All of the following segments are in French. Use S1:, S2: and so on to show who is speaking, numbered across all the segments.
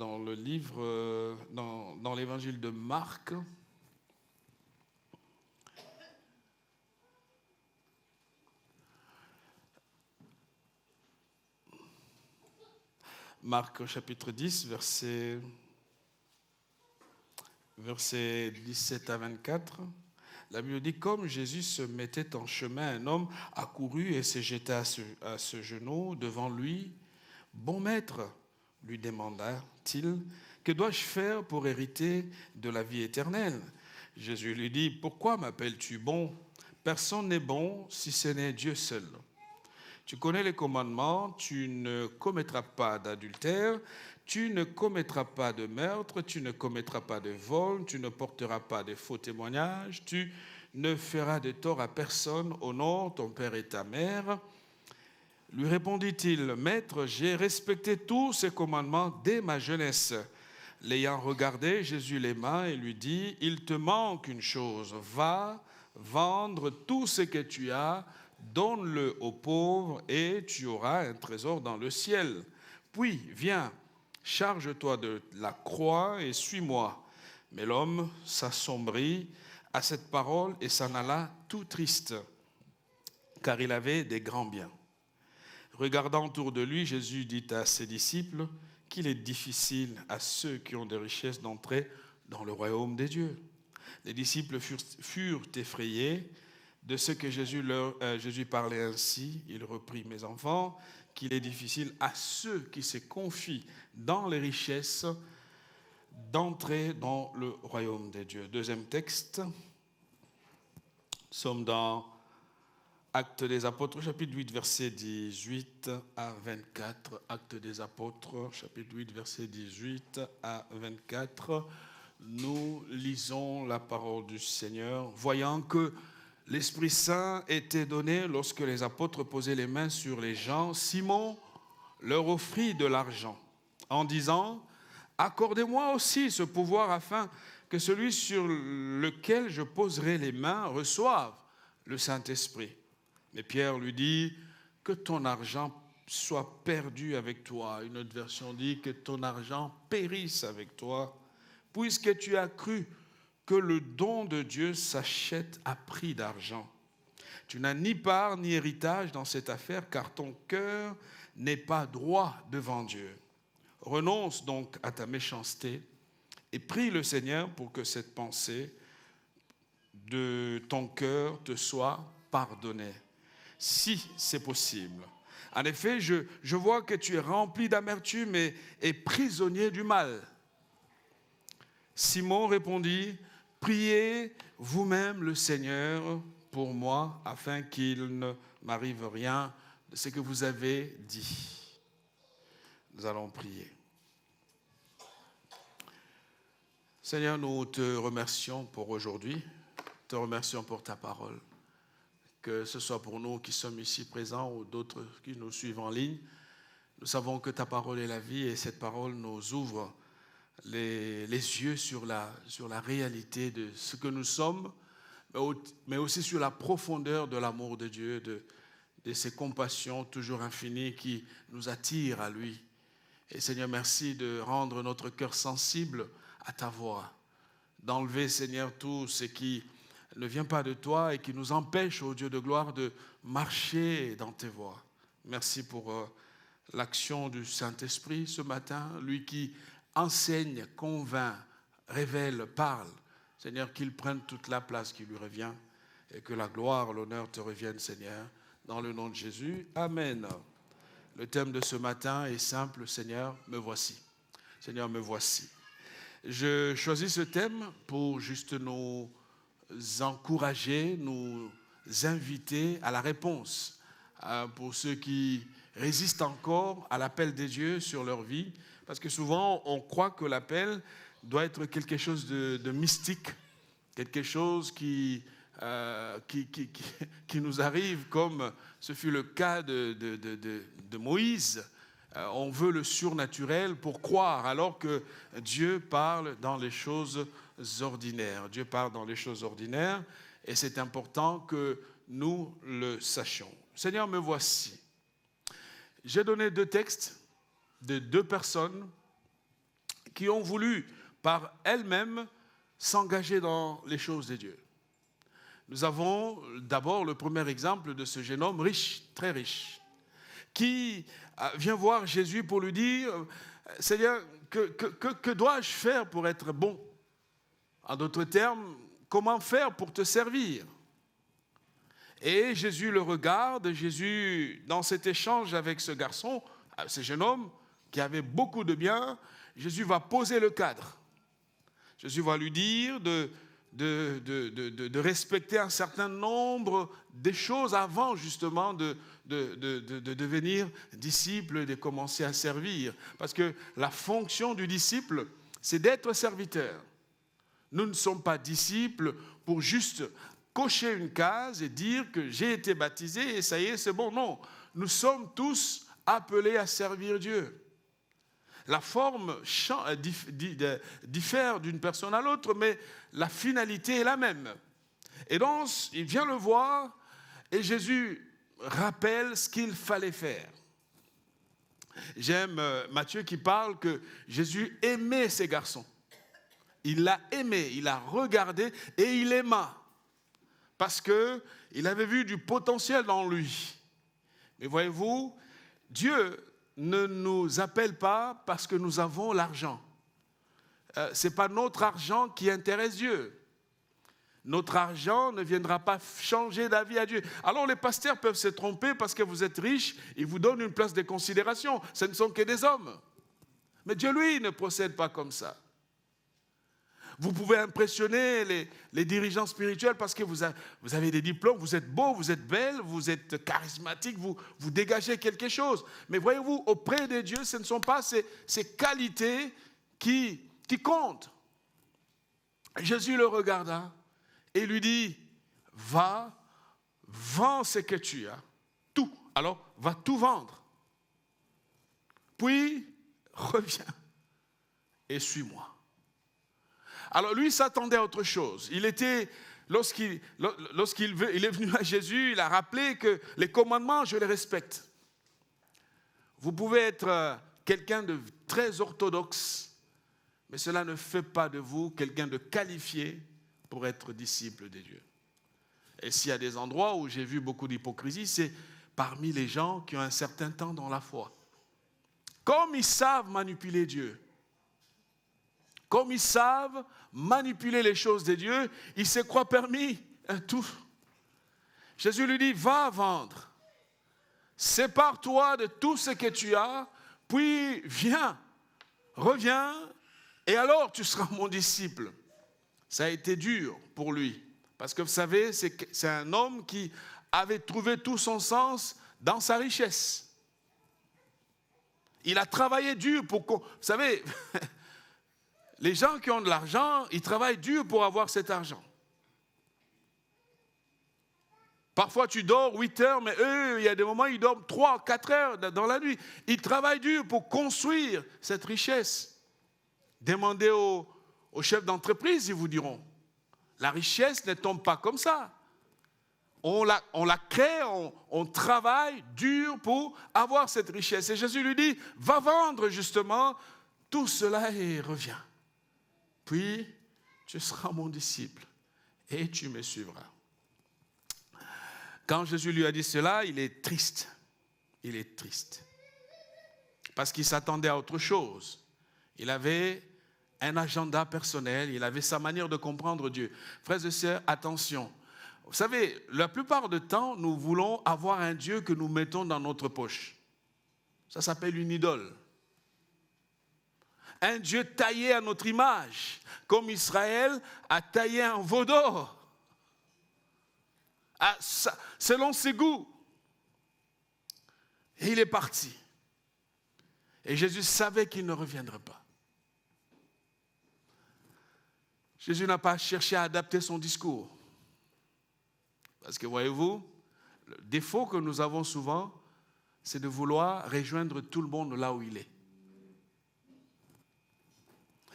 S1: dans le livre, dans l'évangile de Marc. Marc chapitre 10, versets 17 à 24. La Bible dit, comme Jésus se mettait en chemin, un homme accourut et se jeta à ce genou devant lui. « Bon maître, lui demanda-t-il, que dois-je faire pour hériter de la vie éternelle ?» Jésus lui dit, « Pourquoi m'appelles-tu bon ? Personne n'est bon si ce n'est Dieu seul. Tu connais les commandements, tu ne commettras pas d'adultère, tu ne commettras pas de meurtre, tu ne commettras pas de vol, tu ne porteras pas de faux témoignages, tu ne feras de tort à personne, honore ton père et ta mère. » Lui répondit-il, « Maître, j'ai respecté tous ces commandements dès ma jeunesse. » L'ayant regardé, Jésus l'aima et lui dit, « Il te manque une chose, va vendre tout ce que tu as, donne-le aux pauvres et tu auras un trésor dans le ciel. Puis, viens, charge-toi de la croix et suis-moi. » Mais l'homme s'assombrit à cette parole et s'en alla tout triste, car il avait des grands biens. Regardant autour de lui, Jésus dit à ses disciples qu'il est difficile à ceux qui ont des richesses d'entrer dans le royaume des dieux. Les disciples furent effrayés de ce que Jésus parlait ainsi. Il reprit, « Mes enfants, qu'il est difficile à ceux qui se confient dans les richesses d'entrer dans le royaume des dieux. » Deuxième texte, nous sommes dans Actes des Apôtres, chapitre 8, versets 18 à 24. Actes des Apôtres, chapitre 8, versets 18 à 24. Nous lisons la parole du Seigneur, voyant que l'Esprit Saint était donné lorsque les apôtres posaient les mains sur les gens. Simon leur offrit de l'argent en disant, « Accordez-moi aussi ce pouvoir afin que celui sur lequel je poserai les mains reçoive le Saint-Esprit. » Mais Pierre lui dit, « Que ton argent soit perdu avec toi. » Une autre version dit, « Que ton argent périsse avec toi, puisque tu as cru que le don de Dieu s'achète à prix d'argent. Tu n'as ni part ni héritage dans cette affaire, car ton cœur n'est pas droit devant Dieu. Renonce donc à ta méchanceté et prie le Seigneur pour que cette pensée de ton cœur te soit pardonnée, si c'est possible. En effet, je vois que tu es rempli d'amertume et prisonnier du mal. » Simon répondit, « Priez vous-même le Seigneur pour moi, afin qu'il ne m'arrive rien de ce que vous avez dit. » Nous allons prier. Seigneur, nous te remercions pour aujourd'hui, te remercions pour ta parole. Que ce soit pour nous qui sommes ici présents ou d'autres qui nous suivent en ligne, nous savons que ta parole est la vie et cette parole nous ouvre les yeux sur la réalité de ce que nous sommes, mais aussi sur la profondeur de l'amour de Dieu, de ses compassions toujours infinies qui nous attirent à lui. Et Seigneur, merci de rendre notre cœur sensible à ta voix, d'enlever, Seigneur, tout ce qui ne vient pas de toi et qui nous empêche, ô Dieu de gloire, de marcher dans tes voies. Merci pour l'action du Saint-Esprit ce matin, lui qui enseigne, convainc, révèle, parle. Seigneur, qu'il prenne toute la place qui lui revient et que la gloire, l'honneur te reviennent, Seigneur, dans le nom de Jésus. Amen. Le thème de ce matin est simple, Seigneur, me voici. Seigneur, me voici. Je choisis ce thème pour juste nous encourager, nous inviter à la réponse. Pour ceux qui résistent encore à l'appel des dieux sur leur vie, parce que souvent on croit que l'appel doit être quelque chose de mystique, quelque chose qui nous arrive comme ce fut le cas de Moïse. On veut le surnaturel pour croire, alors que Dieu parle dans les choses ordinaires. Dieu parle dans les choses ordinaires et c'est important que nous le sachions. Seigneur, me voici. J'ai donné deux textes de deux personnes qui ont voulu par elles-mêmes s'engager dans les choses de Dieu. Nous avons d'abord le premier exemple de ce jeune homme riche, très riche, qui vient voir Jésus pour lui dire « Seigneur, que dois-je faire pour être bon ?» En d'autres termes, comment faire pour te servir? Et Jésus le regarde, Jésus, dans cet échange avec ce garçon, ce jeune homme qui avait beaucoup de biens, Jésus va poser le cadre. Jésus va lui dire de respecter un certain nombre de choses avant justement de devenir disciple et de commencer à servir. Parce que la fonction du disciple, c'est d'être serviteur. Nous ne sommes pas disciples pour juste cocher une case et dire que j'ai été baptisé et ça y est, c'est bon. Non, nous sommes tous appelés à servir Dieu. La forme diffère d'une personne à l'autre, mais la finalité est la même. Et donc, il vient le voir et Jésus rappelle ce qu'il fallait faire. J'aime Matthieu qui parle que Jésus aimait ces garçons. Il l'a aimé, il l'a regardé et il aima. Parce qu'il avait vu du potentiel dans lui. Mais voyez-vous, Dieu ne nous appelle pas parce que nous avons l'argent. Ce n'est pas notre argent qui intéresse Dieu. Notre argent ne viendra pas changer d'avis à Dieu. Alors les pasteurs peuvent se tromper parce que vous êtes riches, ils vous donnent une place de considération. Ce ne sont que des hommes. Mais Dieu, lui, ne procède pas comme ça. Vous pouvez impressionner les dirigeants spirituels parce que vous avez des diplômes, vous êtes beau, vous êtes belle, vous êtes charismatique, vous dégagez quelque chose. Mais voyez-vous, auprès de Dieu, ce ne sont pas ces qualités qui comptent. Jésus le regarda et lui dit, va, vends ce que tu as, tout. Alors, va tout vendre. Puis, reviens et suis-moi. Alors lui s'attendait à autre chose. Lorsqu'il est venu à Jésus, il a rappelé que les commandements, je les respecte. Vous pouvez être quelqu'un de très orthodoxe, mais cela ne fait pas de vous quelqu'un de qualifié pour être disciple de Dieu. Et s'il y a des endroits où j'ai vu beaucoup d'hypocrisie, c'est parmi les gens qui ont un certain temps dans la foi. Comme ils savent manipuler Dieu, comme ils savent manipuler les choses de Dieu, ils se croient permis à tout. Jésus lui dit, va vendre, sépare-toi de tout ce que tu as, puis viens, reviens, et alors tu seras mon disciple. Ça a été dur pour lui, parce que vous savez, c'est un homme qui avait trouvé tout son sens dans sa richesse. Il a travaillé dur pour... Vous savez... Les gens qui ont de l'argent, ils travaillent dur pour avoir cet argent. Parfois, tu dors 8 heures, mais eux, il y a des moments, ils dorment 3, 4 heures dans la nuit. Ils travaillent dur pour construire cette richesse. Demandez aux chefs d'entreprise, ils vous diront. La richesse ne tombe pas comme ça. On la crée, on travaille dur pour avoir cette richesse. Et Jésus lui dit, va vendre justement tout cela et reviens. Puis, tu seras mon disciple et tu me suivras. Quand Jésus lui a dit cela, il est triste. Il est triste. Parce qu'il s'attendait à autre chose. Il avait un agenda personnel, il avait sa manière de comprendre Dieu. Frères et sœurs, attention. Vous savez, la plupart du temps, nous voulons avoir un Dieu que nous mettons dans notre poche. Ça s'appelle une idole. Un Dieu taillé à notre image, comme Israël a taillé un veau d'or, selon ses goûts. Et il est parti. Et Jésus savait qu'il ne reviendrait pas. Jésus n'a pas cherché à adapter son discours. Parce que voyez-vous, le défaut que nous avons souvent, c'est de vouloir rejoindre tout le monde là où il est.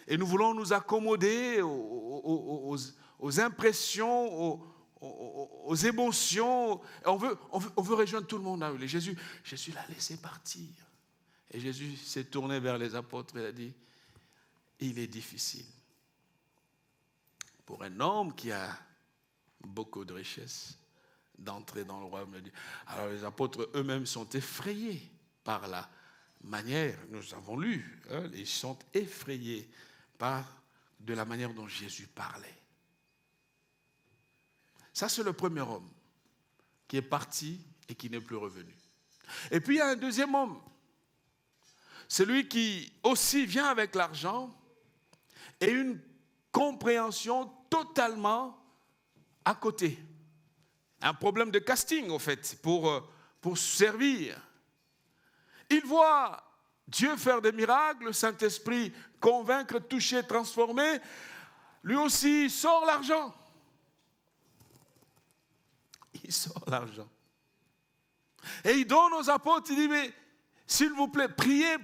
S1: Et nous voulons nous accommoder aux impressions, aux émotions. On veut rejoindre tout le monde là où il est. Jésus l'a laissé partir. Et Jésus s'est tourné vers les apôtres et a dit, il est difficile pour un homme qui a beaucoup de richesses d'entrer dans le royaume de Dieu. Alors les apôtres eux-mêmes sont effrayés par la manière, nous avons lu, ils sont effrayés de la manière dont Jésus parlait. Ça, c'est le premier homme qui est parti et qui n'est plus revenu. Et puis, il y a un deuxième homme. Celui qui aussi vient avec l'argent et une compréhension totalement à côté. Un problème de casting, au fait, pour servir. Il voit Dieu faire des miracles, le Saint-Esprit convaincre, toucher, transformer. Lui aussi, il sort l'argent. Il sort l'argent. Et il donne aux apôtres, il dit, mais s'il vous plaît, priez.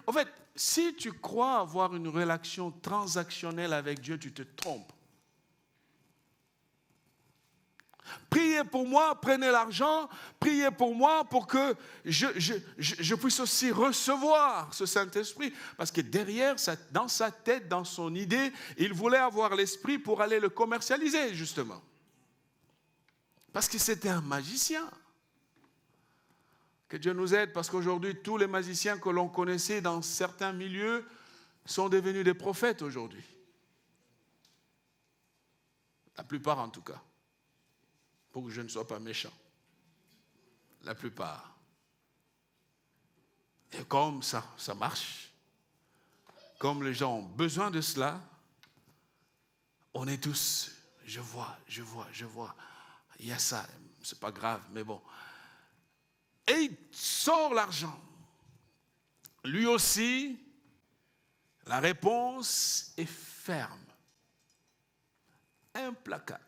S1: En fait, si tu crois avoir une relation transactionnelle avec Dieu, tu te trompes. Priez pour moi, prenez l'argent, priez pour moi pour que je puisse aussi recevoir ce Saint-Esprit. Parce que derrière, dans sa tête, dans son idée, il voulait avoir l'Esprit pour aller le commercialiser, justement. Parce que c'était un magicien. Que Dieu nous aide, parce qu'aujourd'hui, tous les magiciens que l'on connaissait dans certains milieux sont devenus des prophètes aujourd'hui. La plupart, en tout cas. Pour que je ne sois pas méchant. La plupart. Et comme ça marche, comme les gens ont besoin de cela, on est tous, je vois. Il y a ça, c'est pas grave, mais bon. Et il sort l'argent. Lui aussi, la réponse est ferme, implacable.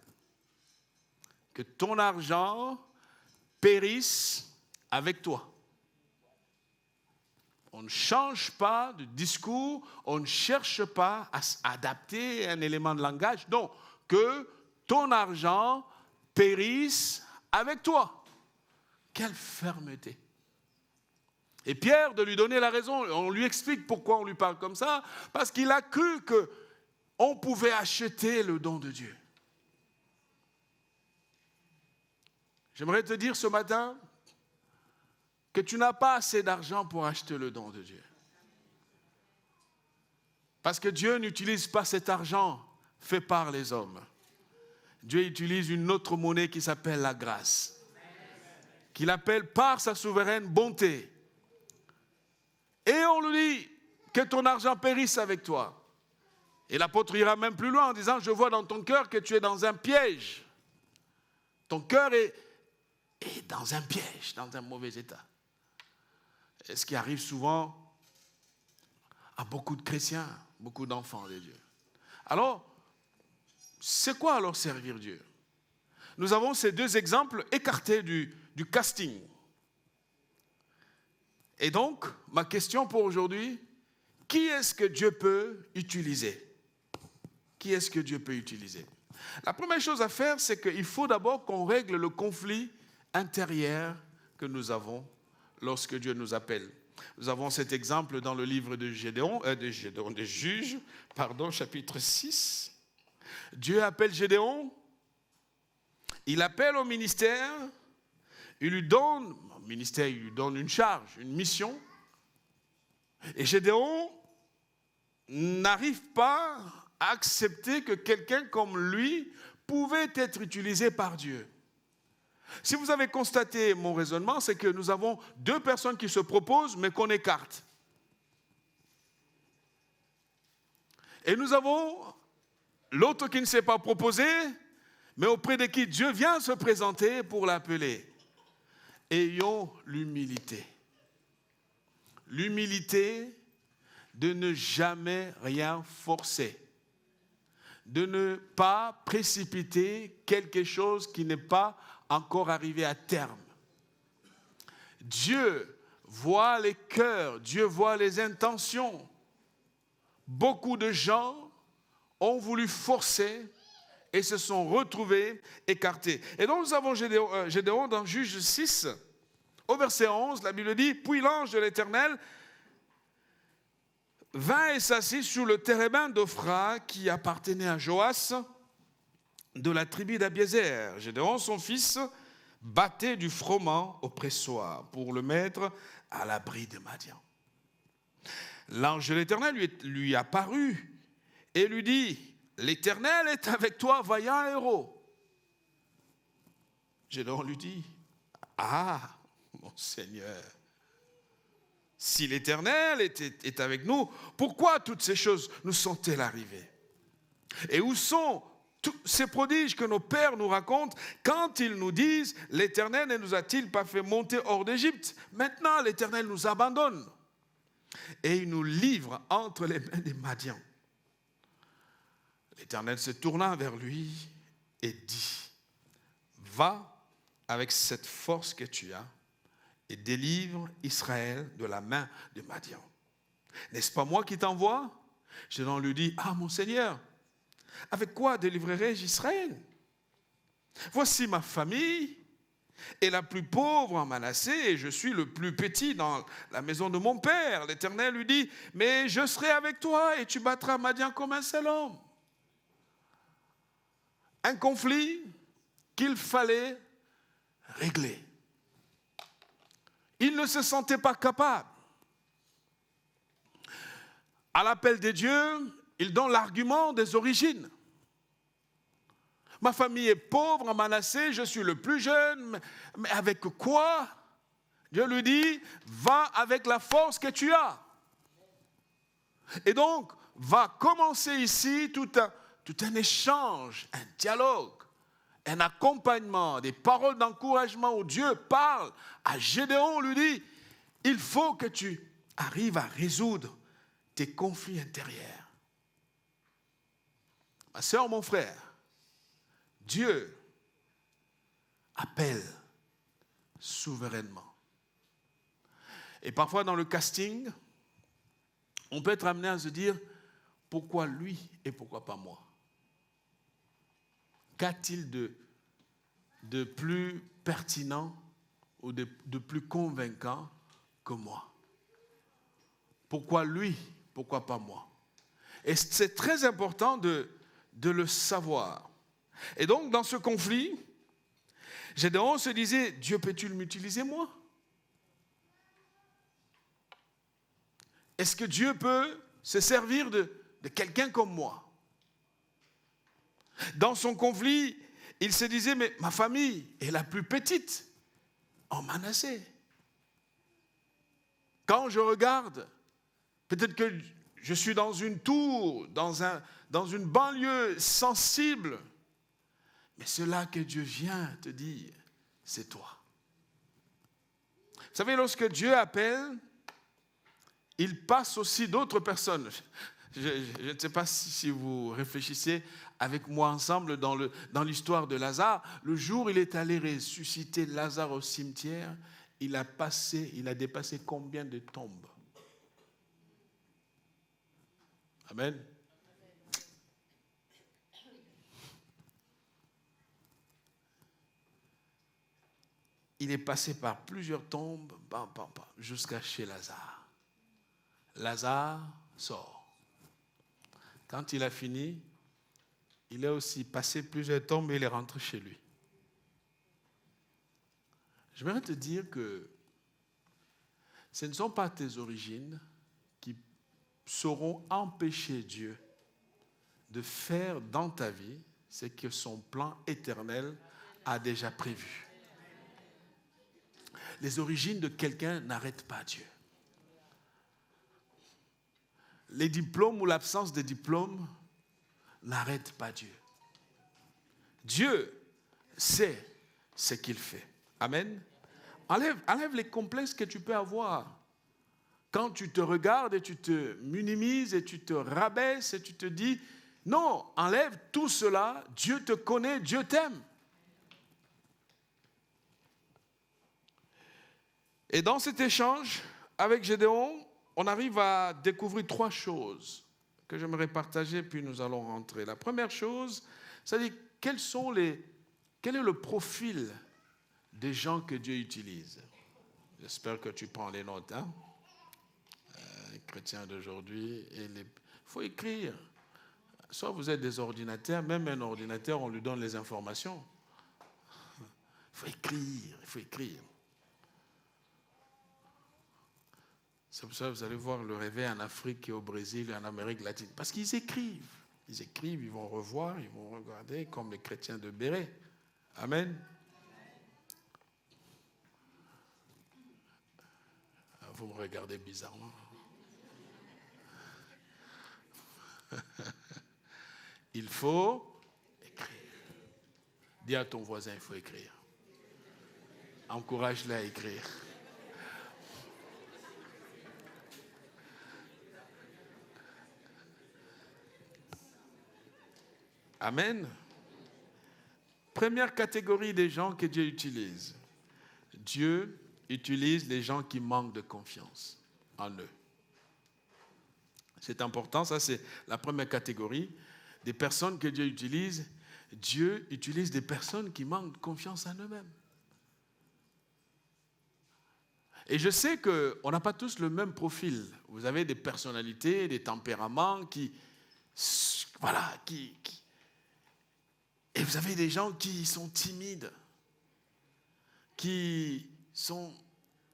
S1: Que ton argent périsse avec toi. On ne change pas de discours, on ne cherche pas à adapter un élément de langage. Non, que ton argent périsse avec toi. Quelle fermeté. Et Pierre, de lui donner la raison, on lui explique pourquoi on lui parle comme ça, parce qu'il a cru qu'on pouvait acheter le don de Dieu. J'aimerais te dire ce matin que tu n'as pas assez d'argent pour acheter le don de Dieu. Parce que Dieu n'utilise pas cet argent fait par les hommes. Dieu utilise une autre monnaie qui s'appelle la grâce. Qu'il appelle par sa souveraine bonté. Et on lui dit que ton argent périsse avec toi. Et l'apôtre ira même plus loin en disant, je vois dans ton cœur que tu es dans un piège. Ton cœur est dans un piège, dans un mauvais état. Et ce qui arrive souvent à beaucoup de chrétiens, beaucoup d'enfants de Dieu. Alors, c'est quoi alors servir Dieu? Nous avons ces deux exemples écartés du casting. Et donc, ma question pour aujourd'hui, qui est-ce que Dieu peut utiliser? Qui est-ce que Dieu peut utiliser? La première chose à faire, c'est qu'il faut d'abord qu'on règle le conflit intérieur que nous avons lorsque Dieu nous appelle. Nous avons cet exemple dans le livre de Juges, chapitre 6. Dieu appelle Gédéon, il appelle au ministère, il lui donne une charge, une mission. Et Gédéon n'arrive pas à accepter que quelqu'un comme lui pouvait être utilisé par Dieu. Si vous avez constaté mon raisonnement, c'est que nous avons deux personnes qui se proposent, mais qu'on écarte. Et nous avons l'autre qui ne s'est pas proposé, mais auprès de qui Dieu vient se présenter pour l'appeler. Ayons l'humilité. L'humilité de ne jamais rien forcer. De ne pas précipiter quelque chose qui n'est pas encore arrivé à terme. Dieu voit les cœurs, Dieu voit les intentions. Beaucoup de gens ont voulu forcer et se sont retrouvés écartés. Et donc nous avons Gédéon dans Juges 6, au verset 11, la Bible dit, puis l'ange de l'Éternel vint et s'assit sur le térébinthe d'Ophra qui appartenait à Joas de la tribu d'Abiézer. Gédéon, son fils, battait du froment au pressoir pour le mettre à l'abri de Madian. L'ange de l'Éternel lui apparut et lui dit, « L'Éternel est avec toi, vaillant héros. » Gédéon lui dit, « Ah, mon Seigneur, si l'Éternel est avec nous, pourquoi toutes ces choses nous sont-elles arrivées? Et où sont tous ces prodiges que nos pères nous racontent quand ils nous disent, l'Éternel ne nous a-t-il pas fait monter hors d'Égypte? Maintenant, l'Éternel nous abandonne et il nous livre entre les mains des Madians. » L'Éternel se tourna vers lui et dit, « Va avec cette force que tu as et délivre Israël de la main de Madian. N'est-ce pas moi qui t'envoie? » Gédéon lui dit, « Ah, mon Seigneur, avec quoi délivrerai-je Israël? Voici ma famille est la plus pauvre en Manassé et je suis le plus petit dans la maison de mon père. » L'Éternel lui dit, « Mais je serai avec toi et tu battras Madian comme un seul homme. » Un conflit qu'il fallait régler. Il ne se sentait pas capable. À l'appel de Dieu, il donne l'argument des origines. Ma famille est pauvre en Manassé, je suis le plus jeune, mais avec quoi? Dieu lui dit, va avec la force que tu as. Et donc, va commencer ici tout un échange, un dialogue, un accompagnement, des paroles d'encouragement où Dieu parle à Gédéon, lui dit, il faut que tu arrives à résoudre tes conflits intérieurs. Ma sœur, mon frère, Dieu appelle souverainement. Et parfois dans le casting, on peut être amené à se dire, pourquoi lui et pourquoi pas moi? Qu'a-t-il de plus pertinent ou de plus convaincant que moi? Pourquoi lui? Pourquoi pas moi? Et c'est très important de le savoir. Et donc, dans ce conflit, Gédéon se disait, Dieu peut-il m'utiliser moi? Est-ce que Dieu peut se servir de quelqu'un comme moi? Dans son conflit, il se disait, mais ma famille est la plus petite en Manassé. Quand je regarde, peut-être que je suis dans une tour, dans une banlieue sensible, mais c'est là que Dieu vient te dire, c'est toi. Vous savez, lorsque Dieu appelle, il passe aussi d'autres personnes. Je ne sais pas si vous réfléchissez avec moi ensemble dans l'histoire de Lazare. Le jour où il est allé ressusciter Lazare au cimetière, il a dépassé combien de tombes? Amen. Il est passé par plusieurs tombes, jusqu'à chez Lazare. Lazare sort. Quand il a fini, il a aussi passé plusieurs tombes et il est rentré chez lui. J'aimerais te dire que ce ne sont pas tes origines qui sauront empêcher Dieu de faire dans ta vie ce que son plan éternel a déjà prévu. Les origines de quelqu'un n'arrêtent pas Dieu. Les diplômes ou l'absence de diplômes n'arrêtent pas Dieu. Dieu sait ce qu'il fait. Amen. Enlève les complexes que tu peux avoir. Quand tu te regardes et tu te minimises et tu te rabaisses et tu te dis, non, enlève tout cela, Dieu te connaît, Dieu t'aime. Et dans cet échange avec Gédéon, on arrive à découvrir 3 choses que j'aimerais partager, puis nous allons rentrer. La première chose, c'est-à-dire quel est le profil des gens que Dieu utilise. J'espère que tu prends les notes. chrétiens d'aujourd'hui. Il faut écrire. Soit vous êtes des ordinateurs, même un ordinateur, on lui donne les informations. Il faut écrire. C'est pour ça que vous allez voir le réveil en Afrique et au Brésil et en Amérique latine. Parce qu'ils écrivent. Ils vont revoir, ils vont regarder comme les chrétiens de Béret. Amen. Vous me regardez bizarrement. Il faut écrire. Dis à ton voisin, il faut écrire. Encourage-le à écrire. Amen. Première catégorie des gens que Dieu utilise. Dieu utilise les gens qui manquent de confiance en eux. C'est important, ça c'est la première catégorie des personnes que Dieu utilise. Dieu utilise des personnes qui manquent de confiance en eux-mêmes. Et je sais qu'on n'a pas tous le même profil. Vous avez des personnalités, des tempéraments qui et vous avez des gens qui sont timides, qui sont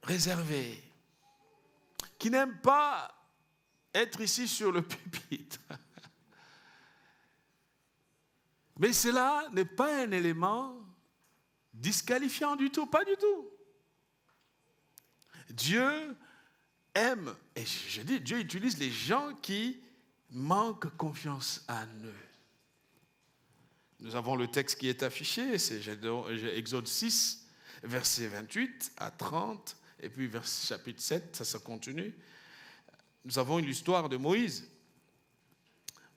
S1: réservés, qui n'aiment pas être ici sur le pupitre. Mais cela n'est pas un élément disqualifiant du tout, pas du tout. Dieu aime, et je dis, Dieu utilise les gens qui manquent confiance en eux. Nous avons le texte qui est affiché, c'est Exode 6, verset 28 à 30, et puis chapitre 7, ça continue. Nous avons l'histoire de Moïse.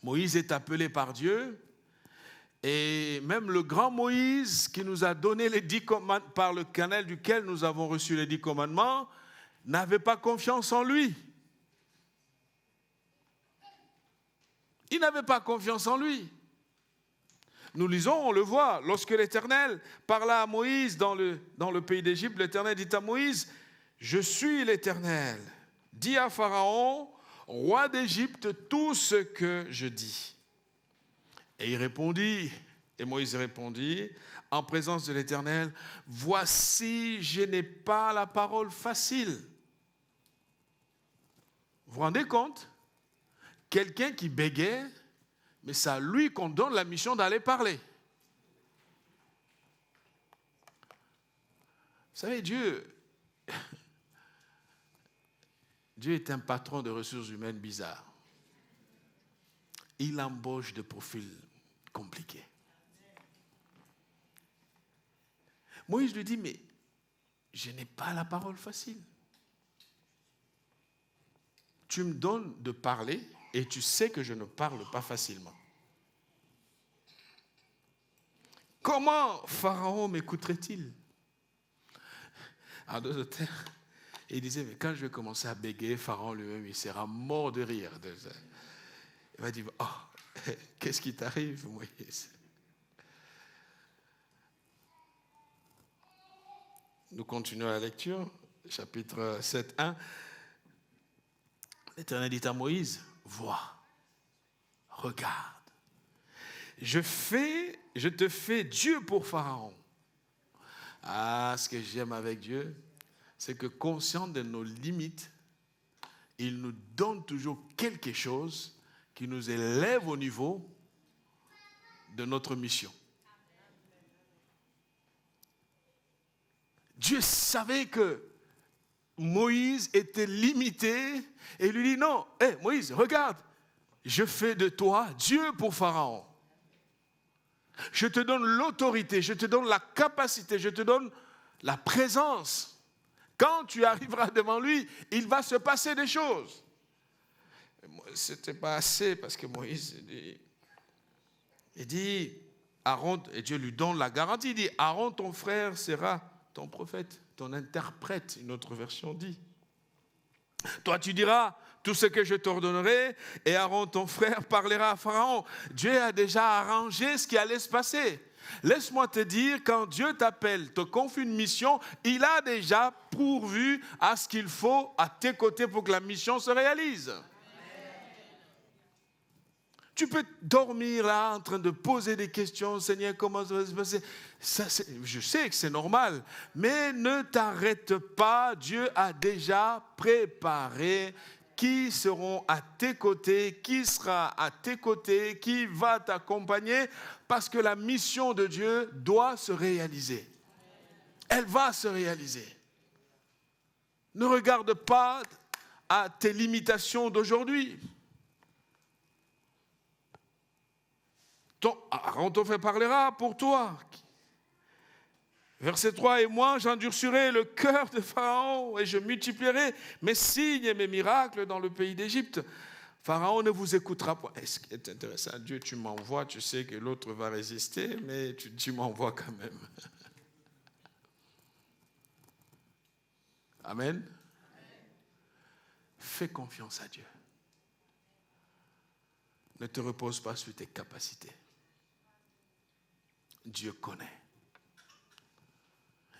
S1: Moïse est appelé par Dieu, et même le grand Moïse qui nous a donné les 10 commandements, par le canal duquel nous avons reçu les 10 commandements, n'avait pas confiance en lui. Il n'avait pas confiance en lui. Nous lisons, on le voit, lorsque l'Éternel parla à Moïse dans le pays d'Égypte, l'Éternel dit à Moïse, « Je suis l'Éternel. Dis à Pharaon, roi d'Égypte, tout ce que je dis. » Et Moïse répondit, en présence de l'Éternel, « Voici, je n'ai pas la parole facile. » Vous vous rendez compte? Quelqu'un qui bégait, mais c'est à lui qu'on donne la mission d'aller parler. Vous savez, Dieu est un patron de ressources humaines bizarre. Il embauche des profils compliqués. Moïse lui dit, mais je n'ai pas la parole facile. Tu me donnes de parler et tu sais que je ne parle pas facilement. Comment Pharaon m'écouterait-il? En d'autres termes, il disait, mais quand je vais commencer à bégayer, Pharaon lui-même, il sera mort de rire. Il va dire, oh, qu'est-ce qui t'arrive, Moïse? Nous continuons la lecture, chapitre 7, 1. L'Éternel dit à Moïse, vois, regarde, je te fais Dieu pour Pharaon. Ah, ce que j'aime avec Dieu, c'est que conscient de nos limites, il nous donne toujours quelque chose qui nous élève au niveau de notre mission. Dieu savait que Moïse était limité et il lui dit non, Moïse, regarde, je fais de toi Dieu pour Pharaon. Je te donne l'autorité, je te donne la capacité, je te donne la présence. Quand tu arriveras devant lui, il va se passer des choses. Ce n'était pas assez parce que Moïse il dit, Aaron, et Dieu lui donne la garantie, il dit, Aaron ton frère sera ton prophète, ton interprète, une autre version dit. Toi tu diras tout ce que je t'ordonnerai et Aaron ton frère parlera à Pharaon. Dieu a déjà arrangé ce qui allait se passer. Laisse-moi te dire, quand Dieu t'appelle, te confie une mission, il a déjà pourvu à ce qu'il faut à tes côtés pour que la mission se réalise. Tu peux dormir là en train de poser des questions. Seigneur, comment ça va se passer? Je sais que c'est normal, mais ne t'arrête pas. Dieu a déjà préparé qui seront à tes côtés, qui sera à tes côtés, qui va t'accompagner, parce que la mission de Dieu doit se réaliser. Elle va se réaliser. Ne regarde pas à tes limitations d'aujourd'hui. Aaron te fait parlera pour toi. Verset 3, et moi j'endurcirai le cœur de Pharaon et je multiplierai mes signes et mes miracles dans le pays d'Égypte. Pharaon ne vous écoutera pas. Ce qui est intéressant, Dieu, tu m'envoies, tu sais que l'autre va résister, mais tu m'envoies quand même. Amen. Fais confiance à Dieu. Ne te repose pas sur tes capacités. Dieu connaît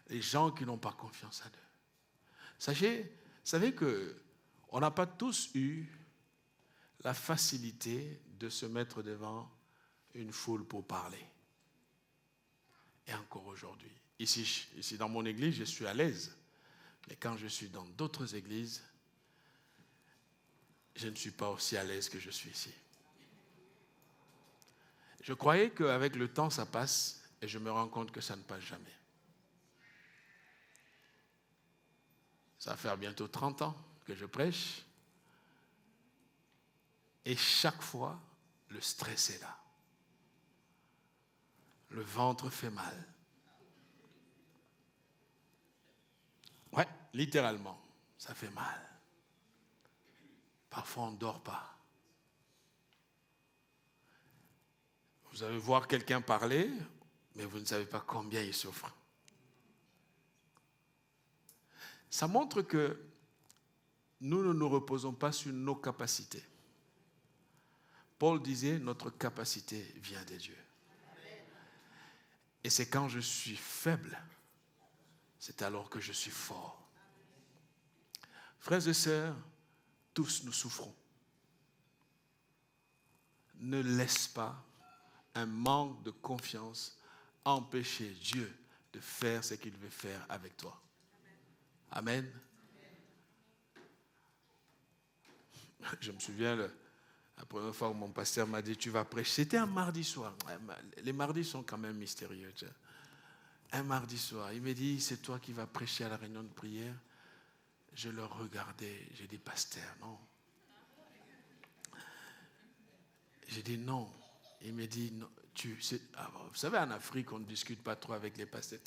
S1: les gens qui n'ont pas confiance en eux. Savez qu'on n'a pas tous eu la facilité de se mettre devant une foule pour parler. Et encore aujourd'hui. Ici dans mon église, je suis à l'aise. Mais quand je suis dans d'autres églises, je ne suis pas aussi à l'aise que je suis ici. Je croyais qu'avec le temps, ça passe, et je me rends compte que ça ne passe jamais. Ça va faire bientôt 30 ans que je prêche, et chaque fois, le stress est là. Le ventre fait mal. Ouais, littéralement, ça fait mal. Parfois, on ne dort pas. Vous allez voir quelqu'un parler, mais vous ne savez pas combien il souffre. Ça montre que nous ne nous reposons pas sur nos capacités. Paul disait, notre capacité vient de Dieu. Et c'est quand je suis faible, c'est alors que je suis fort. Frères et sœurs, tous nous souffrons. Ne laisse pas un manque de confiance empêcher Dieu de faire ce qu'il veut faire avec toi. Amen. Je me souviens, la première fois où mon pasteur m'a dit, tu vas prêcher. C'était un mardi soir. Les mardis sont quand même mystérieux. Un mardi soir, il m'a dit, c'est toi qui vas prêcher à la réunion de prière. Je le regardais, j'ai dit, pasteur, non. J'ai dit, non. Il m'a dit, non, vous savez, en Afrique, on ne discute pas trop avec les pasteurs.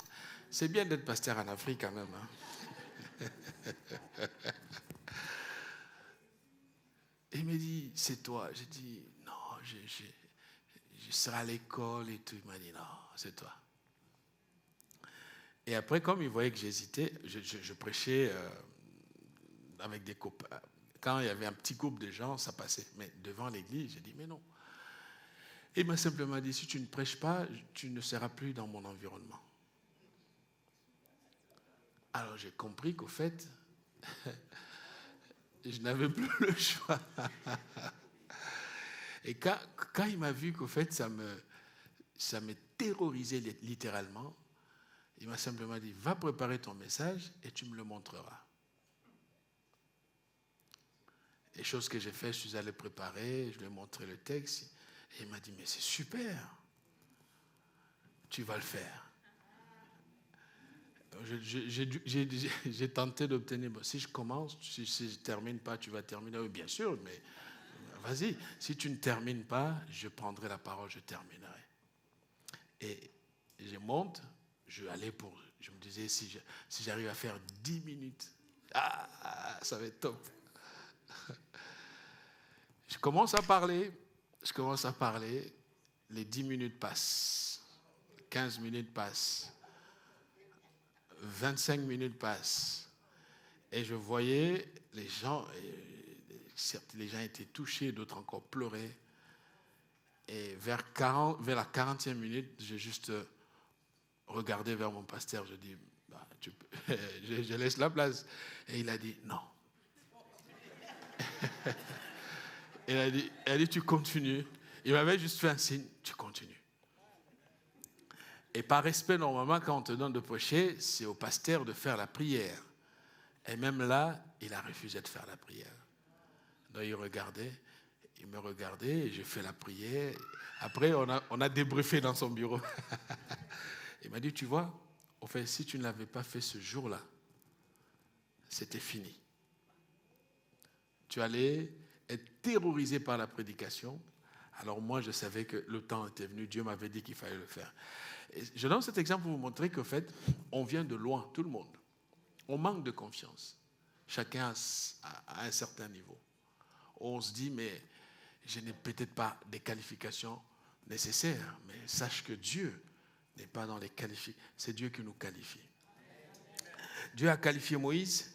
S1: C'est bien d'être pasteur en Afrique quand même. Hein. Il m'a dit, c'est toi. J'ai dit, non, je serai à l'école et tout. Il m'a dit, non, c'est toi. Et après, comme il voyait que j'hésitais, je prêchais avec des copains. Quand il y avait un petit groupe de gens, ça passait. Mais devant l'église, j'ai dit, mais non. Il m'a simplement dit, si tu ne prêches pas, tu ne seras plus dans mon environnement. Alors j'ai compris qu'au fait, je n'avais plus le choix. Et quand il m'a vu qu'au fait, ça me terrorisait littéralement, il m'a simplement dit, va préparer ton message et tu me le montreras. Et chose que j'ai fait, je suis allé préparer, je lui ai montré le texte. Et il m'a dit, mais c'est super, tu vas le faire. J'ai tenté d'obtenir, si je commence, si je ne termine pas, tu vas terminer. Oui, bien sûr, mais vas-y, si tu ne termines pas, je prendrai la parole, je terminerai. Et je monte, je me disais, si j'arrive à faire 10 minutes, ça va être top. Je commence à parler, les 10 minutes passent, 15 minutes passent, 25 minutes passent, et je voyais les gens étaient touchés, d'autres encore pleuraient. Et vers la 40e minute, j'ai juste regardé vers mon pasteur. Je dis, je laisse la place. Et il a dit, non. Il a dit, tu continues. Il m'avait juste fait un signe, tu continues. Et par respect, normalement, quand on te donne de prêcher, c'est au pasteur de faire la prière. Et même là, il a refusé de faire la prière. Donc il me regardait, et j'ai fait la prière. Après, on a débriefé dans son bureau. Il m'a dit, tu vois, au fait, si tu ne l'avais pas fait ce jour-là, c'était fini. Tu allais être terrorisé par la prédication. Alors moi, je savais que le temps était venu. Dieu m'avait dit qu'il fallait le faire. Et je donne cet exemple pour vous montrer qu'en fait, on vient de loin, tout le monde. On manque de confiance. Chacun à un certain niveau. On se dit, mais je n'ai peut-être pas des qualifications nécessaires. Mais sache que Dieu n'est pas dans les qualifications. C'est Dieu qui nous qualifie. Dieu a qualifié Moïse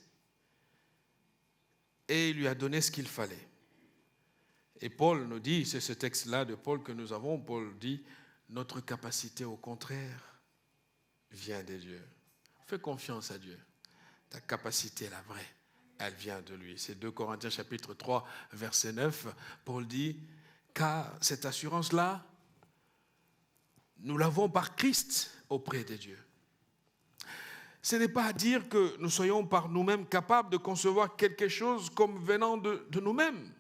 S1: et il lui a donné ce qu'il fallait. Et Paul nous dit, c'est ce texte-là de Paul que nous avons, Paul dit, notre capacité au contraire vient de Dieu. Fais confiance à Dieu. Ta capacité, la vraie, elle vient de lui. C'est 2 Corinthiens chapitre 3, verset 9. Paul dit, car cette assurance-là, nous l'avons par Christ auprès de Dieu. Ce n'est pas à dire que nous soyons par nous-mêmes capables de concevoir quelque chose comme venant de nous-mêmes.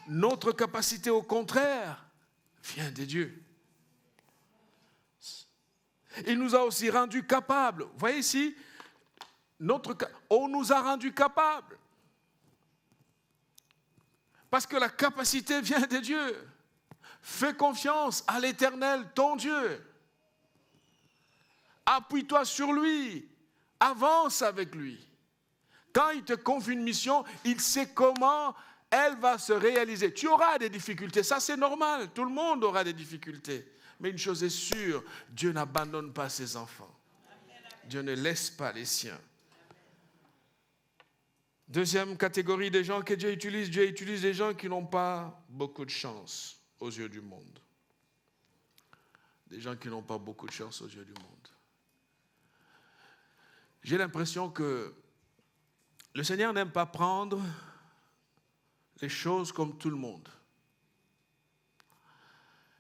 S1: Notre capacité, au contraire, vient de Dieu. Il nous a aussi rendus capables. Vous voyez ici, on nous a rendus capables. Parce que la capacité vient de Dieu. Fais confiance à l'Éternel, ton Dieu. Appuie-toi sur lui. Avance avec lui. Quand il te confie une mission, il sait comment elle va se réaliser. Tu auras des difficultés, ça c'est normal. Tout le monde aura des difficultés. Mais une chose est sûre, Dieu n'abandonne pas ses enfants. Dieu ne laisse pas les siens. Deuxième catégorie de gens que Dieu utilise des gens qui n'ont pas beaucoup de chance aux yeux du monde. Des gens qui n'ont pas beaucoup de chance aux yeux du monde. J'ai l'impression que le Seigneur n'aime pas prendre les choses comme tout le monde.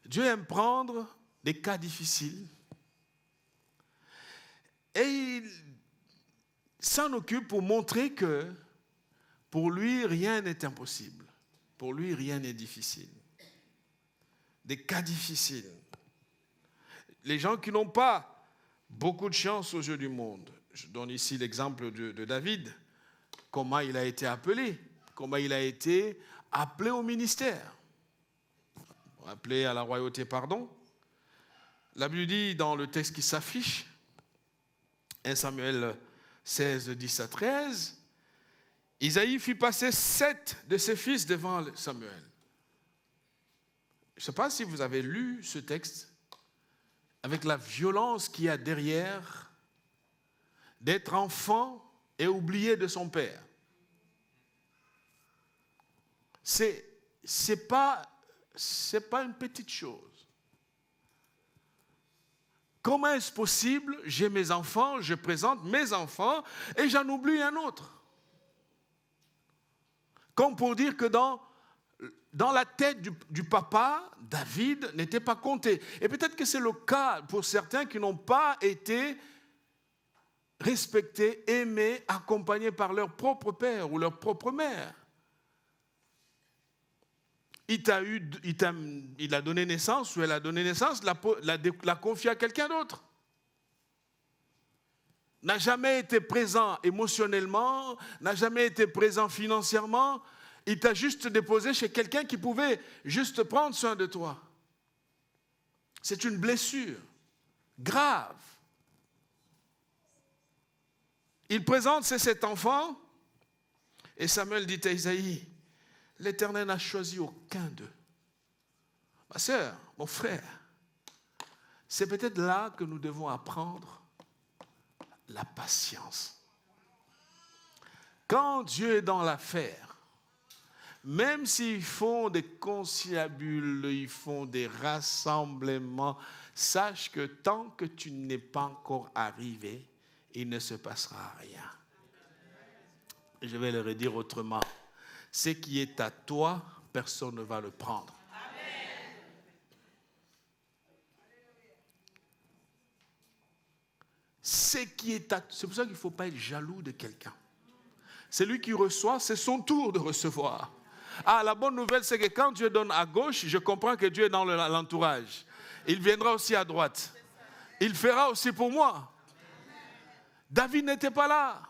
S1: Dieu aime prendre des cas difficiles et il s'en occupe pour montrer que pour lui, rien n'est impossible. Pour lui, rien n'est difficile. Des cas difficiles. Les gens qui n'ont pas beaucoup de chance aux yeux du monde. Je donne ici l'exemple de David. Comment il a été appelé. Comment il a été appelé au ministère. Appelé à la royauté, pardon. La Bible dit dans le texte qui s'affiche, 1 Samuel 16, 10 à 13, Isaïe fit passer 7 de ses fils devant Samuel. Je ne sais pas si vous avez lu ce texte avec la violence qu'il y a derrière d'être enfant et oublié de son père. C'est pas une petite chose. Comment est-ce possible? J'ai mes enfants, je présente mes enfants et j'en oublie un autre. Comme pour dire que dans la tête du papa, David n'était pas compté. Et peut-être que c'est le cas pour certains qui n'ont pas été respectés, aimés, accompagnés par leur propre père ou leur propre mère. Il a donné naissance ou elle a donné naissance, l'a confié à quelqu'un d'autre. N'a jamais été présent émotionnellement, n'a jamais été présent financièrement. Il t'a juste déposé chez quelqu'un qui pouvait juste prendre soin de toi. C'est une blessure grave. Il présente cet enfant et Samuel dit à Isaïe, l'Éternel n'a choisi aucun d'eux. Ma sœur, mon frère, c'est peut-être là que nous devons apprendre la patience. Quand Dieu est dans l'affaire, Même s'ils font des conciliabules, ils font des rassemblements, sache que tant que tu n'es pas encore arrivé, il ne se passera rien. Je vais le redire autrement. Ce qui est à toi, personne ne va le prendre. C'est pour ça qu'il ne faut pas être jaloux de quelqu'un. Celui qui reçoit, c'est son tour de recevoir. Ah, la bonne nouvelle, c'est que quand Dieu donne à gauche, je comprends que Dieu est dans l'entourage. Il viendra aussi à droite. Il fera aussi pour moi. David n'était pas là.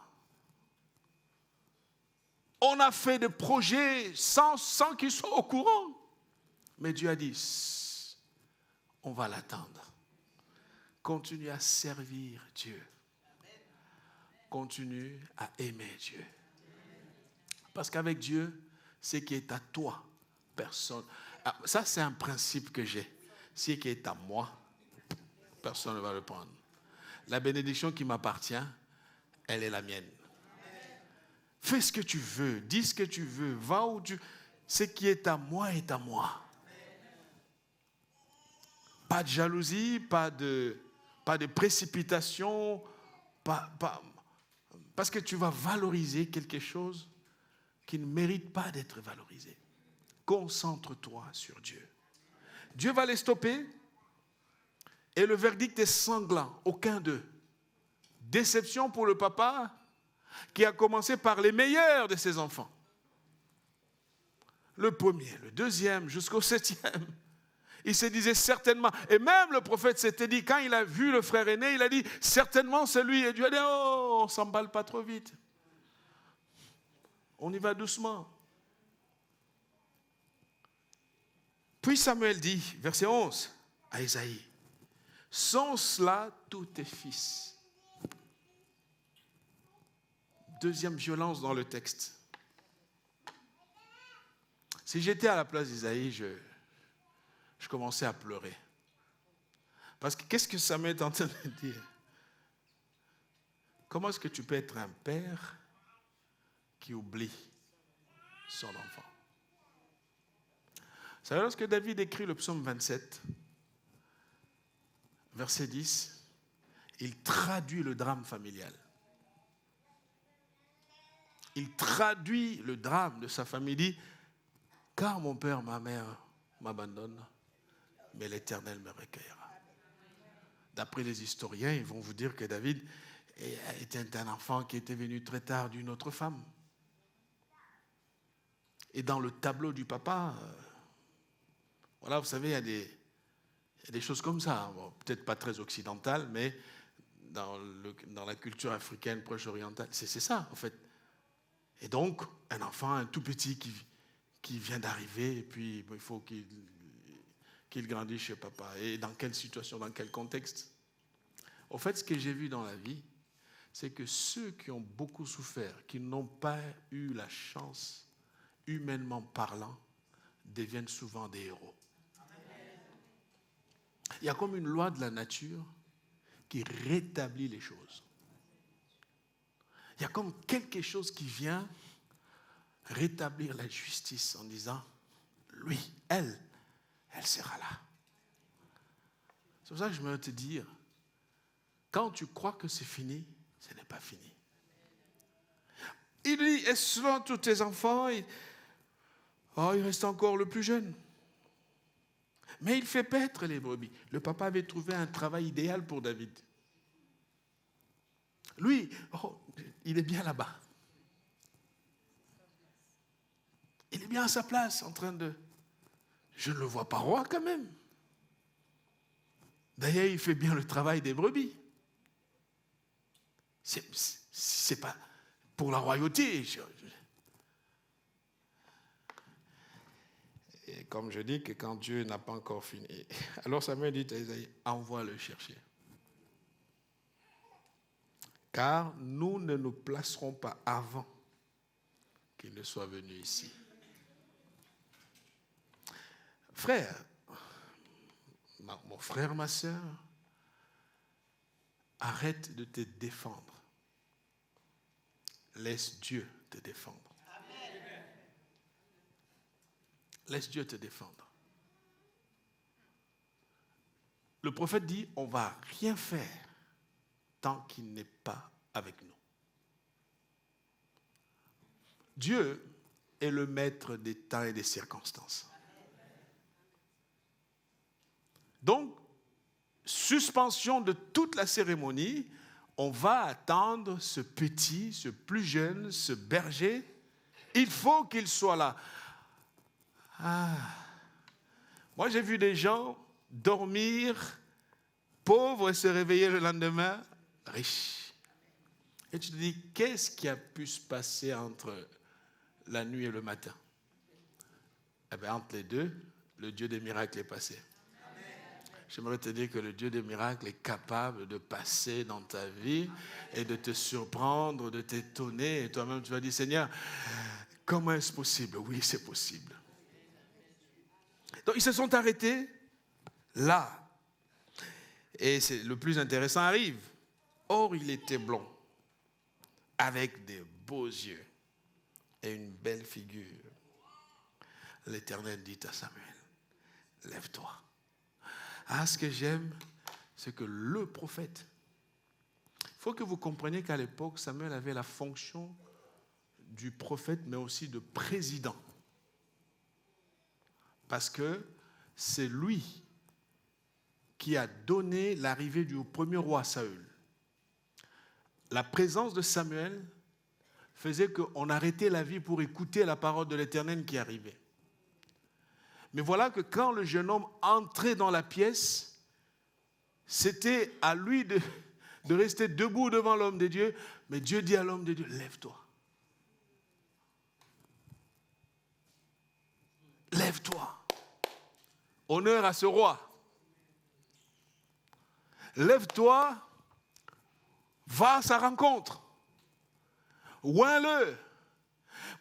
S1: On a fait des projets sans qu'il soit au courant. Mais Dieu a dit, on va l'attendre. Continue à servir Dieu. Continue à aimer Dieu. Parce qu'avec Dieu, ce qui est à toi, personne. Ça, c'est un principe que j'ai. Ce qui est à moi, personne ne va le prendre. La bénédiction qui m'appartient, elle est la mienne. Fais ce que tu veux, dis ce que tu veux, va où tu... Ce qui est à moi est à moi. Pas de jalousie, pas de précipitation, parce que tu vas valoriser quelque chose qui ne mérite pas d'être valorisé. Concentre-toi sur Dieu. Dieu va les stopper et le verdict est sanglant. Aucun d'eux. Déception pour le papa qui a commencé par les meilleurs de ses enfants. Le premier, le deuxième, jusqu'au 7e. Il se disait certainement, et même le prophète s'était dit, quand il a vu le frère aîné, il a dit, certainement c'est lui. Et Dieu a dit, oh, on ne s'emballe pas trop vite. On y va doucement. Puis Samuel dit, verset 11, à Isaïe, sont cela tous tes fils? Deuxième violence dans le texte. Si j'étais à la place d'Isaïe, je commençais à pleurer. Parce que qu'est-ce que Samuel est en train de dire? Comment est-ce que tu peux être un père qui oublie son enfant? Vous savez, lorsque David écrit le psaume 27, verset 10, il traduit le drame familial. Il traduit le drame de sa famille. Il dit, car mon père, ma mère m'abandonnent, mais l'Éternel me recueillera. D'après les historiens, ils vont vous dire que David était un enfant qui était venu très tard d'une autre femme. Et dans le tableau du papa, voilà, vous savez, il y a des choses comme ça. Bon, peut-être pas très occidentales, mais dans la culture africaine, proche orientale, c'est ça, en fait. Et donc, un enfant, un tout petit qui vient d'arriver, et puis il faut qu'il grandisse chez papa. Et dans quelle situation, dans quel contexte? En fait, ce que j'ai vu dans la vie, c'est que ceux qui ont beaucoup souffert, qui n'ont pas eu la chance, humainement parlant, deviennent souvent des héros. Il y a comme une loi de la nature qui rétablit les choses. Il y a comme quelque chose qui vient rétablir la justice en disant, lui, elle sera là. C'est pour ça que je veux te dire, quand tu crois que c'est fini, ce n'est pas fini. Il dit, et souvent tous tes enfants, il reste encore le plus jeune. Mais il fait paître les brebis. Le papa avait trouvé un travail idéal pour David. Lui, il est bien là-bas. Il est bien à sa place, en train de... Je ne le vois pas roi quand même. D'ailleurs, il fait bien le travail des brebis. C'est pas pour la royauté. Et comme je dis que quand Dieu n'a pas encore fini, alors Samuel dit à Isaïe, envoie-le chercher. Car nous ne nous placerons pas avant qu'il ne soit venu ici. Frère, mon frère, ma soeur, arrête de te défendre. Laisse Dieu te défendre. Amen. laisse Dieu te défendre. Le prophète dit, on ne va rien faire tant qu'il n'est pas avec nous. Dieu est le maître des temps et des circonstances. Donc, suspension de toute la cérémonie, on va attendre ce petit, ce plus jeune, ce berger. Il faut qu'il soit là. Moi, j'ai vu des gens dormir pauvres et se réveiller le lendemain riches. Et tu te dis, qu'est-ce qui a pu se passer entre la nuit et le matin? Eh bien, entre les deux, le Dieu des miracles est passé. J'aimerais te dire que le Dieu des miracles est capable de passer dans ta vie et de te surprendre, de t'étonner. Et toi-même, tu vas dire, Seigneur, comment est-ce possible? Oui, c'est possible. Donc, ils se sont arrêtés là. Et le plus intéressant arrive. Or, il était blond, avec des beaux yeux et une belle figure. L'Éternel dit à Samuel, lève-toi. Ce que j'aime, c'est que le prophète, il faut que vous compreniez qu'à l'époque, Samuel avait la fonction du prophète, mais aussi de président. Parce que c'est lui qui a donné l'arrivée du premier roi Saül. La présence de Samuel faisait qu'on arrêtait la vie pour écouter la parole de l'Éternel qui arrivait. Mais voilà que quand le jeune homme entrait dans la pièce, c'était à lui de rester debout devant l'homme de Dieu. Mais Dieu dit à l'homme de Dieu, lève-toi. Lève-toi. Honneur à ce roi. Lève-toi, va à sa rencontre. Oins-le.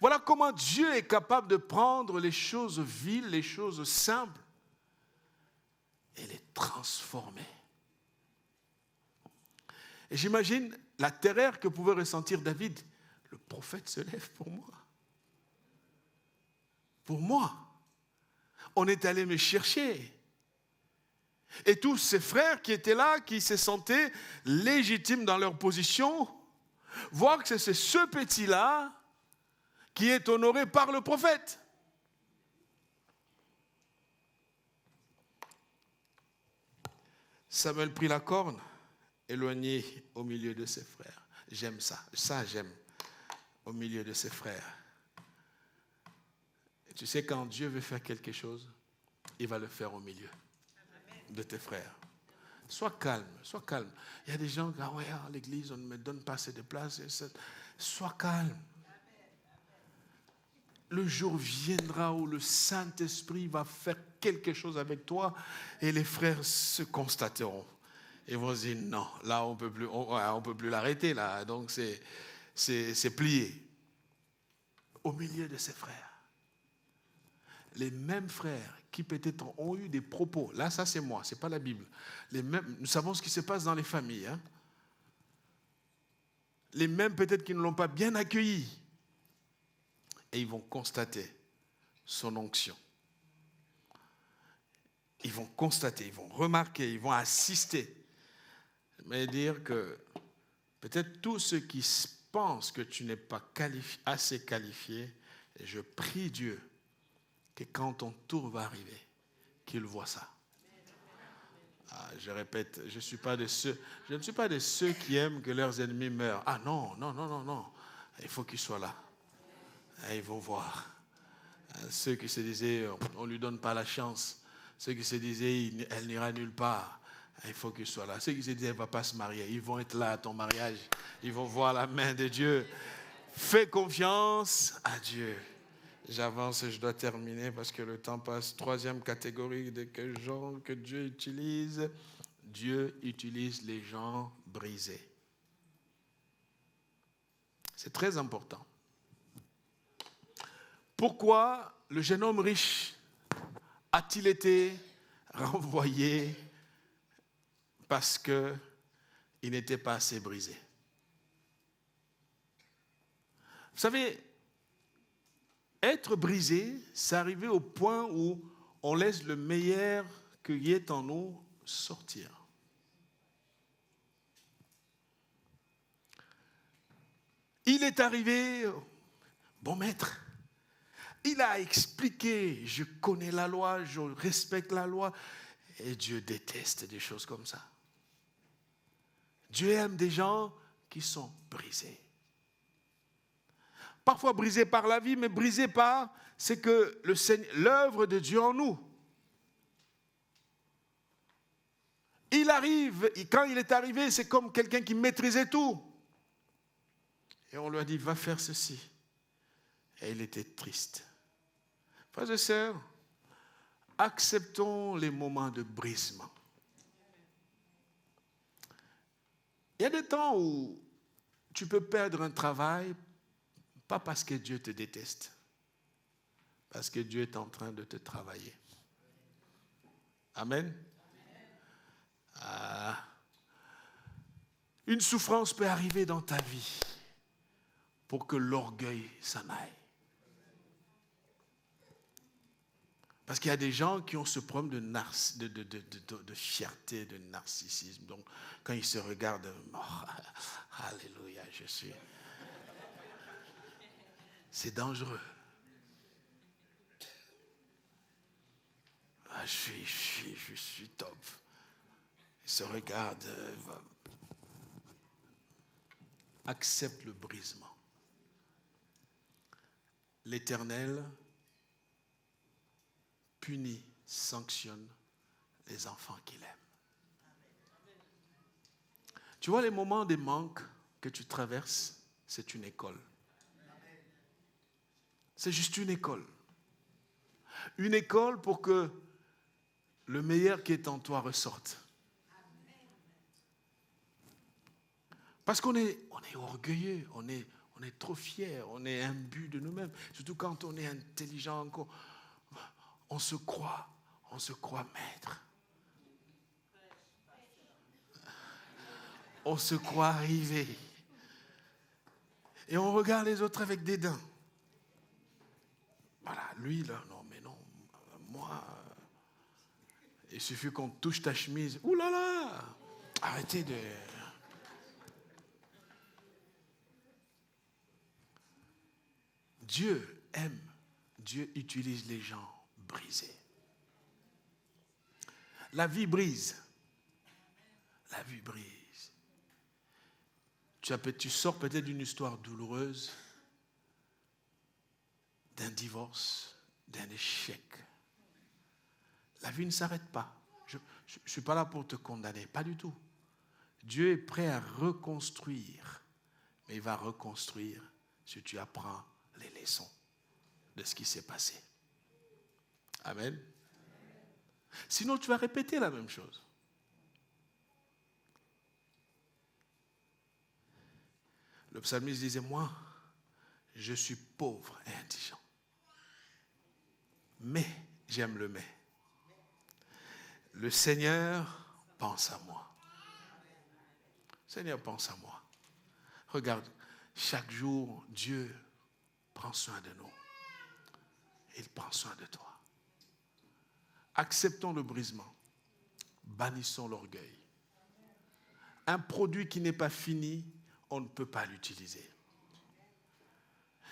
S1: Voilà comment Dieu est capable de prendre les choses viles, les choses simples, et les transformer. Et j'imagine la terreur que pouvait ressentir David. Le prophète se lève pour moi. Pour moi. On est allé me chercher. Et tous ces frères qui étaient là, qui se sentaient légitimes dans leur position, voir que c'est ce petit-là qui est honoré par le prophète. Samuel prit la corne, éloigné au milieu de ses frères. J'aime ça. Ça, j'aime. Au milieu de ses frères. Et tu sais, quand Dieu veut faire quelque chose, il va le faire au milieu de tes frères. Sois calme, sois calme. Il y a des gens qui disent, à l'église, on ne me donne pas assez de place. Sois calme. Le jour viendra où le Saint-Esprit va faire quelque chose avec toi et les frères se constateront. Et vont se dire, non, là, on peut plus l'arrêter, là. Donc, c'est plié. Au milieu de ses frères. Les mêmes frères qui peut-être ont eu des propos. Là, ça, c'est moi, ce n'est pas la Bible. Nous savons ce qui se passe dans les familles. Hein. Les mêmes peut-être qui ne l'ont pas bien accueilli. Et ils vont constater son onction. Ils vont constater, ils vont remarquer, ils vont assister. Mais dire que peut-être tous ceux qui pensent que tu n'es pas assez qualifié, et je prie Dieu que quand ton tour va arriver, qu'il voit ça. Je répète, je ne suis pas de ceux qui aiment que leurs ennemis meurent. Non. Il faut qu'ils soient là. Et ils vont voir. Ceux qui se disaient, on ne lui donne pas la chance. Ceux qui se disaient, elle n'ira nulle part. Il faut qu'ils soient là. Ceux qui se disaient, elle ne va pas se marier. Ils vont être là à ton mariage. Ils vont voir la main de Dieu. Fais confiance à Dieu. J'avance et je dois terminer parce que le temps passe. Troisième catégorie de gens que Dieu utilise. Dieu utilise les gens brisés. C'est très important. Pourquoi le jeune homme riche a-t-il été renvoyé? Parce qu'il n'était pas assez brisé. Vous savez, être brisé, c'est arriver au point où on laisse le meilleur qu'il y ait en nous sortir. Il est arrivé, bon maître, il a expliqué, je connais la loi, je respecte la loi, et Dieu déteste des choses comme ça. Dieu aime des gens qui sont brisés. Parfois brisés par la vie, mais brisés par, c'est que l'œuvre de Dieu en nous. Il arrive, quand il est arrivé, c'est comme quelqu'un qui maîtrisait tout. Et on lui a dit, va faire ceci. Et il était triste. Frères et sœurs, acceptons les moments de brisement. Il y a des temps où tu peux perdre un travail, pas parce que Dieu te déteste, parce que Dieu est en train de te travailler. Amen. Une souffrance peut arriver dans ta vie pour que l'orgueil s'en aille. Parce qu'il y a des gens qui ont ce problème de fierté, de narcissisme. Donc, quand ils se regardent, oh, alléluia, je suis... C'est dangereux. Je suis top. Ils se regardent. Accepte le brisement. L'Éternel punit, sanctionne les enfants qu'il aime. Tu vois, les moments de manque que tu traverses, c'est une école. C'est juste une école. Une école pour que le meilleur qui est en toi ressorte. Parce qu'on est orgueilleux, on est trop fiers, on est imbu de nous-mêmes. Surtout quand on est intelligent encore. On se croit maître. On se croit arrivé. Et on regarde les autres avec dédain. Voilà, lui là, non mais non, moi, il suffit qu'on touche ta chemise. Ouh là là, arrêtez de... Dieu aime, Dieu utilise les gens brisés. La vie brise. La vie brise. Tu sors peut-être d'une histoire douloureuse, d'un divorce, d'un échec. La vie ne s'arrête pas. Je ne suis pas là pour te condamner, pas du tout. Dieu est prêt à reconstruire, mais il va reconstruire si tu apprends les leçons de ce qui s'est passé. Amen. Sinon, tu vas répéter la même chose. Le psalmiste disait, moi, je suis pauvre et indigent. Mais, j'aime le mais. Le Seigneur pense à moi. Le Seigneur pense à moi. Regarde, chaque jour, Dieu prend soin de nous. Il prend soin de toi. Acceptons le brisement. Bannissons l'orgueil. Un produit qui n'est pas fini, on ne peut pas l'utiliser.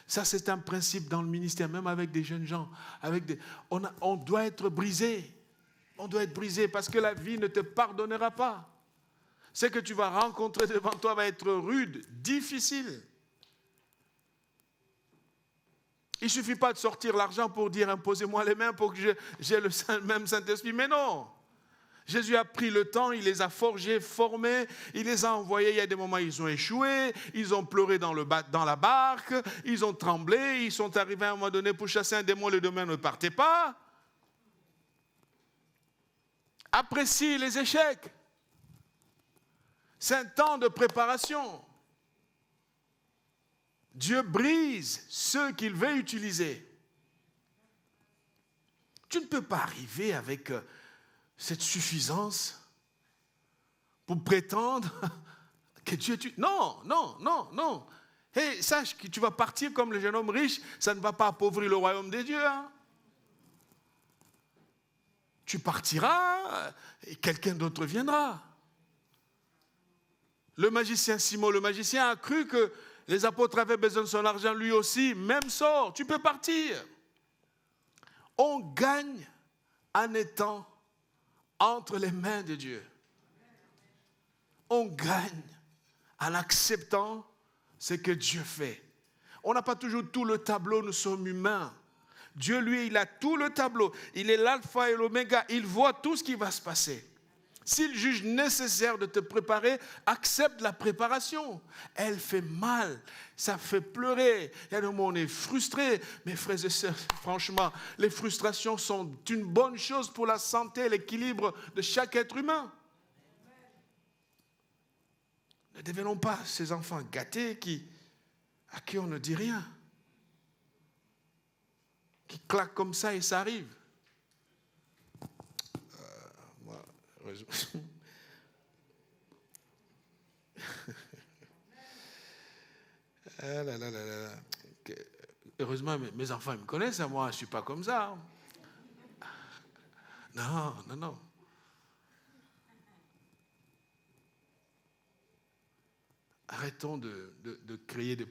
S1: Ça, c'est un principe dans le ministère, même avec des jeunes gens. On doit être brisé. On doit être brisé parce que la vie ne te pardonnera pas. Ce que tu vas rencontrer devant toi va être rude, difficile. Il ne suffit pas de sortir l'argent pour dire imposez-moi les mains pour que j'ai le même Saint-Esprit. Mais non. Jésus a pris le temps, il les a forgés, formés, il les a envoyés. Il y a des moments où ils ont échoué, ils ont pleuré dans la barque, ils ont tremblé, ils sont arrivés à un moment donné pour chasser un démon, le démon ne partait pas. Apprécie les échecs. C'est un temps de préparation. Dieu brise ceux qu'il veut utiliser. Tu ne peux pas arriver avec cette suffisance pour prétendre que Dieu... Non. Hey, sache que tu vas partir comme le jeune homme riche, ça ne va pas appauvrir le royaume des dieux. Hein. Tu partiras et quelqu'un d'autre viendra. Le magicien Simon, le magicien a cru que les apôtres avaient besoin de son argent, lui aussi, même sort, tu peux partir. On gagne en étant entre les mains de Dieu. On gagne en acceptant ce que Dieu fait. On n'a pas toujours tout le tableau, nous sommes humains. Dieu, lui, il a tout le tableau. Il est l'alpha et l'oméga. Il voit tout ce qui va se passer. S'il juge nécessaire de te préparer, accepte la préparation. Elle fait mal, ça fait pleurer. Il y a des moments où on est frustré. Mes frères et sœurs, franchement, les frustrations sont une bonne chose pour la santé et l'équilibre de chaque être humain. Ne devenons pas ces enfants gâtés à qui on ne dit rien. Qui claquent comme ça et ça arrive. Moi, ah là là là là. Heureusement, mes enfants ils me connaissent, moi je ne suis pas comme ça. Non, non, non. Arrêtons de créer des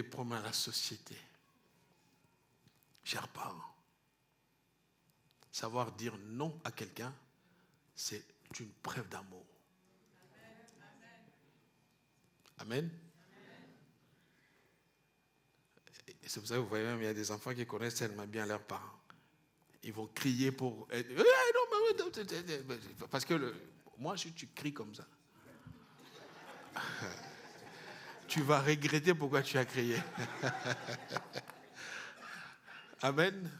S1: problèmes à la société. Chers parents, savoir dire non à quelqu'un, c'est une preuve d'amour. Amen. Et c'est pour ça que vous voyez même, il y a des enfants qui connaissent tellement bien leurs parents. Ils vont crier pour... Parce que moi, si tu cries comme ça, tu vas regretter pourquoi tu as crié. Amen.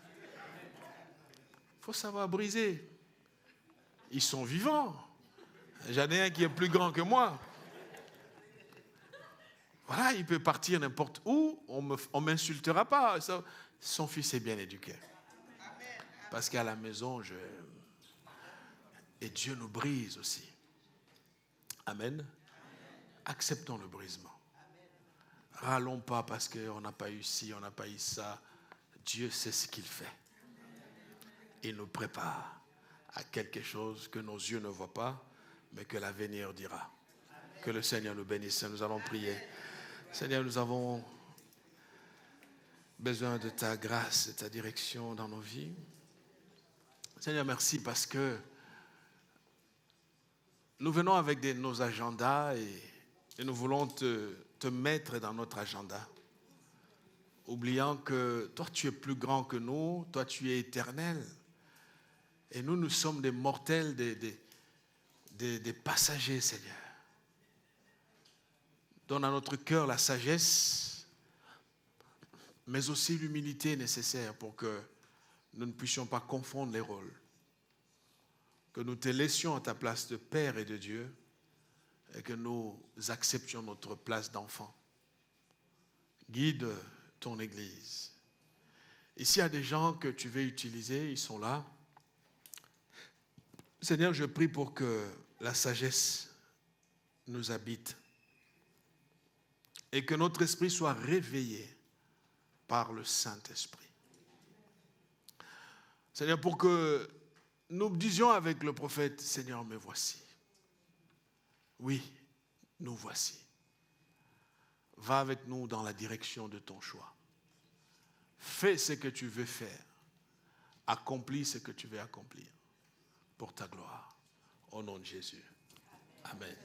S1: Il faut savoir briser. Ils sont vivants. J'en ai un qui est plus grand que moi. Voilà, il peut partir n'importe où, on ne m'insultera pas. Son fils est bien éduqué. Parce qu'à la maison, et Dieu nous brise aussi. Amen. Acceptons le brisement. Râlons pas parce qu'on n'a pas eu ci, on n'a pas eu ça. Dieu sait ce qu'il fait. Il nous prépare à quelque chose que nos yeux ne voient pas, mais que l'avenir dira. Que le Seigneur nous bénisse. Nous allons prier. Seigneur, nous avons besoin de ta grâce, de ta direction dans nos vies. Seigneur, merci parce que nous venons avec nos agendas et nous voulons te mettre dans notre agenda. Oubliant que toi, tu es plus grand que nous, toi, tu es éternel. Et nous sommes des mortels, des passagers, Seigneur. Donne à notre cœur la sagesse, mais aussi l'humilité nécessaire pour que nous ne puissions pas confondre les rôles. Que nous te laissions à ta place de Père et de Dieu et que nous acceptions notre place d'enfant. Guide ton Église. Ici, il y a des gens que tu veux utiliser, ils sont là. Seigneur, je prie pour que la sagesse nous habite et que notre esprit soit réveillé par le Saint-Esprit. Seigneur, pour que nous disions avec le prophète, Seigneur, me voici. Oui, nous voici. Va avec nous dans la direction de ton choix. Fais ce que tu veux faire. Accomplis ce que tu veux accomplir pour ta gloire. Au nom de Jésus. Amen.